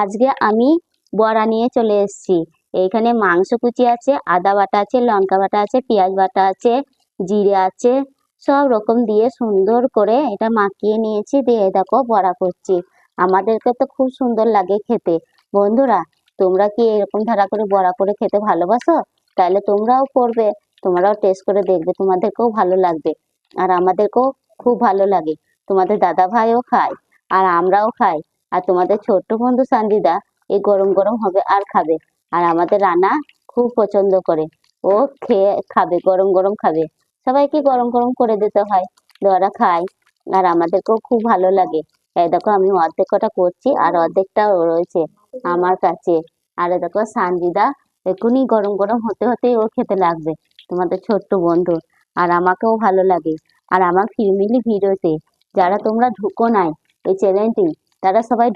আজকে আমি বড়া নিয়ে চলে এসেছি। এইখানে মাংস কুচি আছে, আদা বাটা আছে, লঙ্কা বাটা আছে, পেঁয়াজ বাটা আছে, জিরে আছে, সব রকম দিয়ে সুন্দর করে এটা মাখিয়ে নিয়েছি। দিয়ে দেখো বড়া করছি। আমাদেরকে তো খুব সুন্দর লাগে খেতে। বন্ধুরা, তোমরা কি এরকম ধারা করে বড়া করে খেতে ভালোবাসো? তাহলে তোমরাও করবে, তোমরাও টেস্ট করে দেখবে, তোমাদেরকেও ভালো লাগবে। আর আমাদেরকেও খুব ভালো লাগে। তোমাদের দাদা ভাইও খায়, আর আমরাও খাই। আর তোমাদের ছোট্ট বন্ধু সানজিদা এই গরম গরম হবে আর খাবে। আর আমাদের রান্না খুব পছন্দ করে, ও খেয়ে খাবে, গরম গরম খাবে। সবাইকে গরম গরম করে দিতে হয়, ওরা খায়। আর আমাদেরকেও খুব ভালো লাগে। এই দেখো আমি অর্ধেক কটা করছি আর অর্ধেকটা রয়েছে আমার কাছে। আর এই দেখো সানজিদা এক্ষুনি গরম গরম হতে হতেই ও খেতে লাগবে, তোমাদের ছোট্ট বন্ধু। আর আমাকেও ভালো লাগে। আর আমার ফ্যামিলি ভিডিওতে যারা তোমরা ঢুকো নাই এই চ্যানেলটি, তারা সবাই